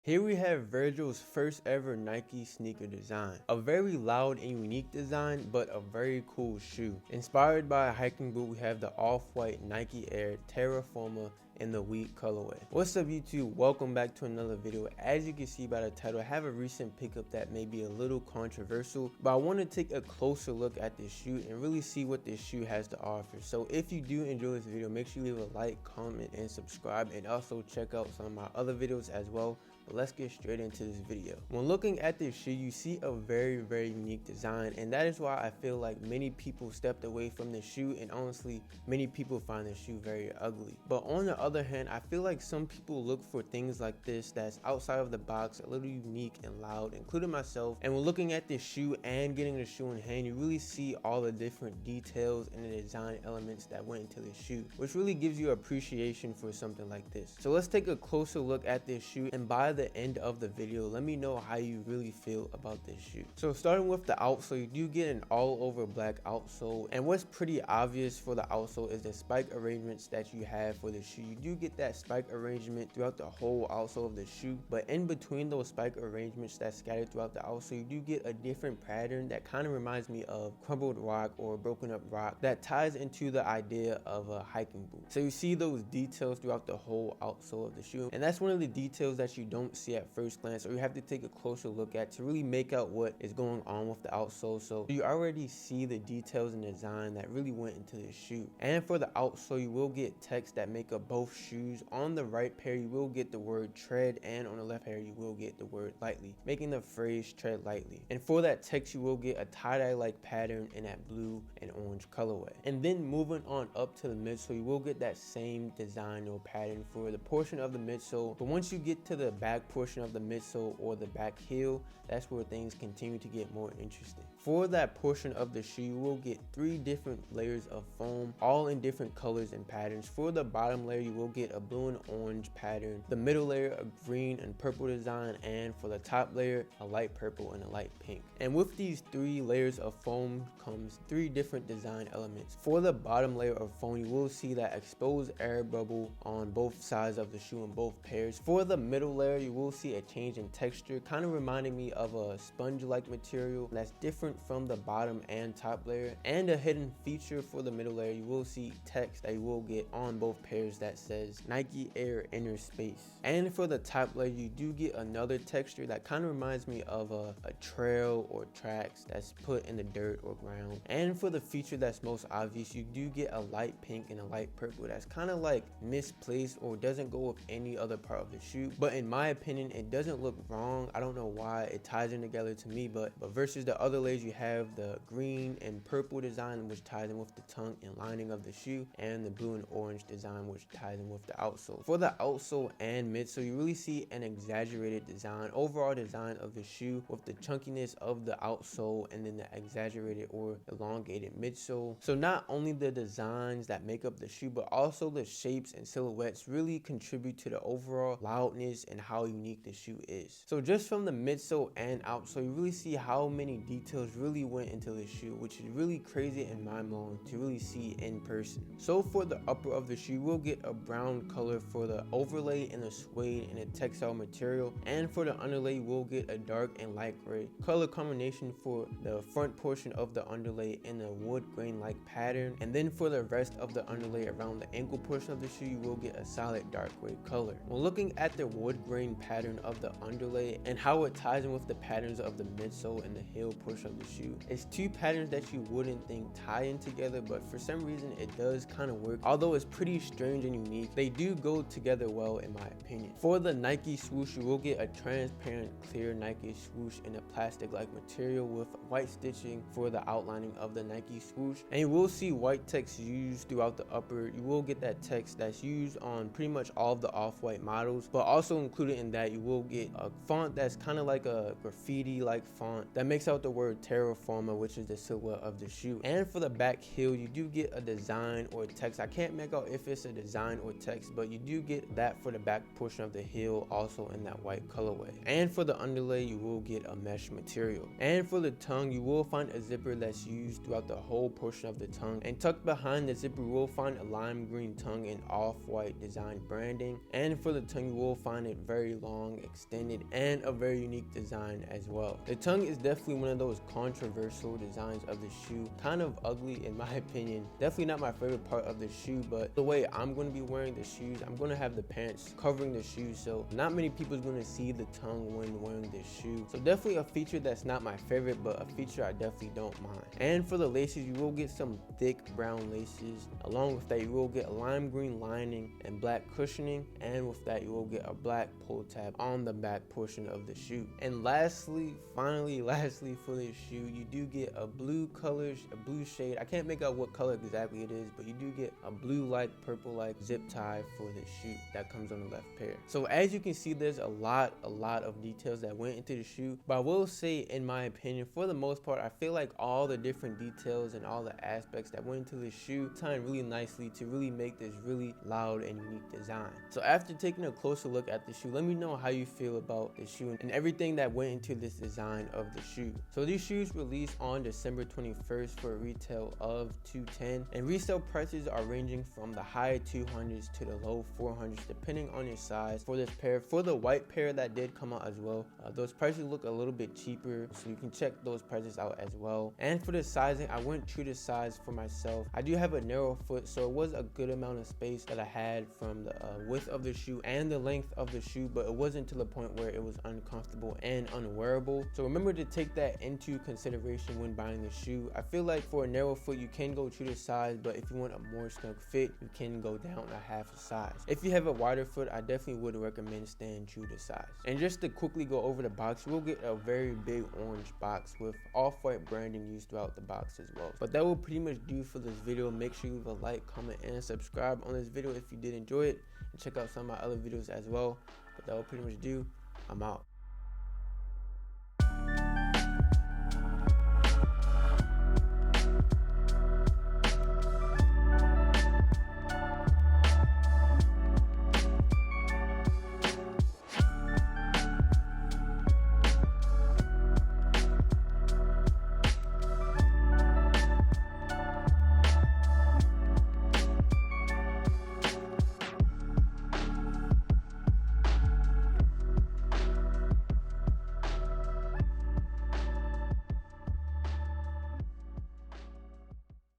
Here we have Virgil's first ever Nike sneaker design. A very loud and unique design, but a very cool shoe. Inspired by a hiking boot, we have the off-white Nike Air Terra Forma in the wheat colorway. What's up YouTube? Welcome back to another video. As you can see by the title, I have a recent pickup that may be a little controversial, but I want to take a closer look at this shoe and really see what this shoe has to offer. So if you do enjoy this video, make sure you leave a like, comment, and subscribe, and also check out some of my other videos as well. But let's get straight into this video. When looking at this shoe, you see a very unique design, and that is why I feel like many people stepped away from this shoe, and honestly many people find this shoe very ugly. But on the other hand, I feel like some people look for things like this that's outside of the box, a little unique and loud, including myself. And when looking at this shoe and getting the shoe in hand, you really see all the different details and the design elements that went into this shoe, which really gives you appreciation for something like this. So let's take a closer look at this shoe, and by the end of the video, let me know how you really feel about this shoe. So starting with the outsole, you do get an all over black outsole, and what's pretty obvious for the outsole is the spike arrangements that you have for the shoe. You do get that spike arrangement throughout the whole outsole of the shoe, but in between those spike arrangements that's scattered throughout the outsole, you do get a different pattern that kind of reminds me of crumbled rock or broken up rock that ties into the idea of a hiking boot. So you see those details throughout the whole outsole of the shoe, and that's one of the details that you don't see at first glance, or you have to take a closer look at to really make out what is going on with the outsole. So you already see the details and design that really went into this shoe. And for the outsole, you will get text that make up both shoes. On the right pair, you will get the word tread, and on the left pair, you will get the word lightly, making the phrase tread lightly. And for that text, you will get a tie-dye like pattern in that blue and orange colorway. And then moving on up to the midsole, you will get that same design or pattern for the portion of the midsole. But once you get to the back portion of the midsole or the back heel, that's where things continue to get more interesting. For that portion of the shoe, you will get 3 different layers of foam, all in different colors and patterns. For the bottom layer, you will get a blue and orange pattern, the middle layer a green and purple design, and for the top layer a light purple and a light pink. And with these 3 layers of foam comes 3 different design elements. For the bottom layer of foam, you will see that exposed air bubble on both sides of the shoe in both pairs. For the middle layer, you will see a change in texture, kind of reminding me of a sponge-like material that's different from the bottom and top layer. And a hidden feature for the middle layer, you will see text that you will get on both pairs that says Nike Air Inner Space. And for the top layer, you do get another texture that kind of reminds me of a trail or tracks that's put in the dirt or ground. And for the feature that's most obvious, you do get a light pink and a light purple that's kind of like misplaced or doesn't go with any other part of the shoe, but in my opinion it doesn't look wrong. I don't know why it ties in together to me, but versus the other layers, you have the green and purple design which ties in with the tongue and lining of the shoe, and the blue and orange design which ties in with the outsole. For the outsole and midsole, you really see an exaggerated design, overall design of the shoe, with the chunkiness of the outsole and then the exaggerated or elongated midsole. So not only the designs that make up the shoe, but also the shapes and silhouettes really contribute to the overall loudness and how unique the shoe is. So just from the midsole and outsole, you really see how many details really went into the shoe, which is really crazy and mind-blowing to really see in person. So for the upper of the shoe, we'll get a brown color for the overlay and the suede and the textile material, and for the underlay we'll get a dark and light gray color combination for the front portion of the underlay in a wood grain like pattern. And then for the rest of the underlay around the ankle portion of the shoe, you will get a solid dark gray color. When looking at the wood grain pattern of the underlay and how it ties in with the patterns of the midsole and the heel portion of the shoe, it's 2 patterns that you wouldn't think tie in together, but for some reason it does kind of work. Although it's pretty strange and unique, they do go together well in my opinion. For the Nike swoosh, you will get a transparent clear Nike swoosh in a plastic like material with white stitching for the outlining of the Nike swoosh, and you will see white text used throughout the upper. You will get that text that's used on pretty much all of the off-white models, but also included in that you will get a font that's kind of like a graffiti like font that makes out the word Terra Forma, which is the silhouette of the shoe. And for the back heel, you do get a design or text. I can't make out if it's a design or text, but you do get that for the back portion of the heel, also in that white colorway. And for the underlay, you will get a mesh material. And for the tongue, you will find a zipper that's used throughout the whole portion of the tongue, and tucked behind the zipper you will find a lime green tongue and off-white design branding. And for the tongue, you will find it very very long, extended, and a very unique design as well. The tongue is definitely one of those controversial designs of the shoe, kind of ugly in my opinion. Definitely not my favorite part of the shoe, but the way I'm going to be wearing the shoes, I'm going to have the pants covering the shoe, so not many people is going to see the tongue when wearing this shoe. So definitely a feature that's not my favorite, but a feature I definitely don't mind. And for the laces, you will get some thick brown laces. Along with that, you will get a lime green lining and black cushioning, and with that you will get a black pull tab on the back portion of the shoe. And lastly, lastly for this shoe, you do get a blue color, a blue shade. I can't make out what color exactly it is, but you do get a blue like purple like zip tie for this shoe that comes on the left pair. So as you can see, there's a lot of details that went into the shoe, but I will say, in my opinion, for the most part, I feel like all the different details and all the aspects that went into the shoe timed really nicely to really make this really loud and unique design. So after taking a closer look at the shoe, let me know how you feel about the shoe and everything that went into this design of the shoe. So these shoes released on December 21st for a retail of $210, and resale prices are ranging from the high 200s to the low 400s depending on your size for this pair. For the white pair that did come out as well, those prices look a little bit cheaper, so you can check those prices out as well. And for the sizing, I went true to size for myself. I do have a narrow foot, so it was a good amount of space that I had from the width of the shoe and the length of the shoe, but it wasn't to the point where it was uncomfortable and unwearable. So remember to take that into consideration when buying the shoe. I feel like for a narrow foot, you can go true to size, but if you want a more snug fit, you can go down a half a size. If you have a wider foot, I definitely would recommend staying true to size. And just to quickly go over the box, we'll get a very big orange box with off-white branding used throughout the box as well. But that will pretty much do for this video. Make sure you leave a like, comment, and subscribe on this video if you did enjoy it, and check out some of my other videos as well. But that will pretty much do. I'm out.